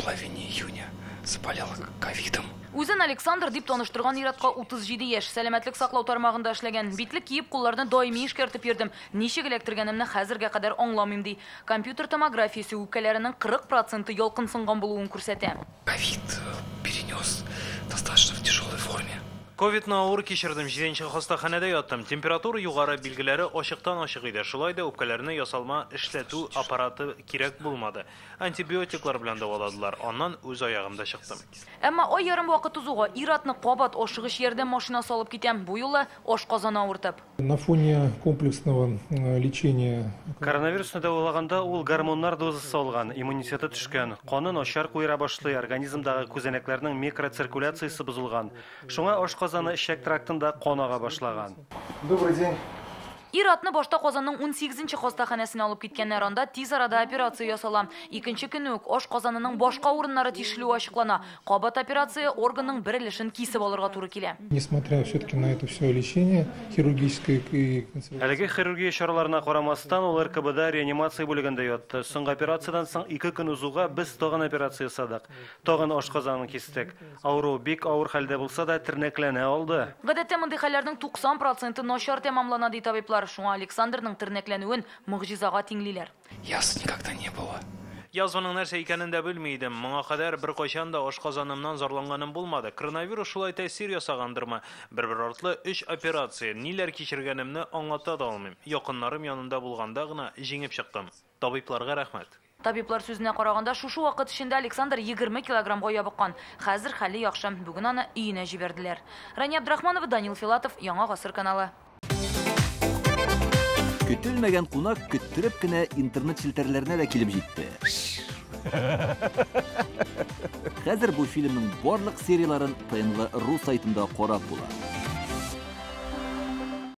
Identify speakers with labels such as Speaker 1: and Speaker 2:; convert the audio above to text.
Speaker 1: половине июня заболел ковидом.
Speaker 2: Үзен Александр дип таныштырган иратка 37 яшь, сәламәтлек саклау тармагында эшләгән. Битлек киеп, кулларны даими эшкәртеп йөрдем. Ничек электергәнемне хәзергә кадәр аңламыйм ди. Компьютер томографиясе үпкәләренең 40% ялкынсынган булуын күрсәтә.
Speaker 1: Ковид перенес достаточно в тяжелой форме.
Speaker 3: Ковидны авыр кичердем, җиденче хастаханәдә яттым. Температура югары, билгеләре ачыктан-ачык иде. Шулай да үпкәләрне ясалма эшләтү аппараты кирәк булмады. Антибиотиклар белән дәваладылар. Аннан үз аягымда чыктым.
Speaker 2: Әмма ай ярым вакыт узуга иратны кабат ашыгыч ярдәм машинасы алып китәм. Бу юлы ашказаны авыртып.
Speaker 4: На фоне комплексного лечения
Speaker 5: Коронавирусны дәвалаганда ул гормоннар дозасы алган, иммунитеты төшкән, каны начар куера башлый, организмдагы күзәнәкләрнең микроциркуляциясе бозылган. Шуңа ашказаны ишәк трактында канага башлаган.
Speaker 4: Добрый день.
Speaker 2: Иратны башта Казанның 18-нче хастаханәсенә алып киткәннәр, анда тиз арада операция ясала. Икенче көнне үк ашказанының башка урыннары тишелүе ачыклана. Кабат операция органның бер өлешен кисеп алырга туры килә.
Speaker 4: Несмотря все-таки на это все лечение хирургическое и
Speaker 5: Әлеге хирургия чараларына карамастан ул РКБда реанимация бүлегендә ятты. Соңгы операциядан соң 2 көн узуга без тагын операция ясадык. Тагын ашказанын кистек. Авыру бик авыр хәлдә булса да тернәкләнә алды.
Speaker 2: Гадәттә мондый хәлләрнең 90% начар тәмамлана ди табиблар. Шуңа Александрның тернәкләнүен мөгъҗизага тиңлиләр.
Speaker 1: Ясно никогда не было.
Speaker 3: Язуның нәрсә икәнен дә белми идем. Моңа кадәр бер кайчан да ашказанымнан зарланганым булмады. Коронавирус шулай тәэсир ясагандырмы? Бер артлы 3 операция. Ниләр кичергәнемне аңлата да алмыйм. Якыннарым янында булганда гына җиңеп чыктым. Табибларга рәхмәт.
Speaker 2: Табиблар сүзенә караганда, шушы вакыт içендә Александр 20 килограммга ябыккан. Хәзер хәле яхшы. Бүген аны өенә җибәрделәр. Рания Абдрахманова, Данил Филатов, Яңа гасыр каналы.
Speaker 6: Көтелмәгән кунак көттереп кенә интернет челтәрләренә дә килеп җитте. Хәзер бу фильмның барлык серияларын ТНВ.ру сайтында карап була.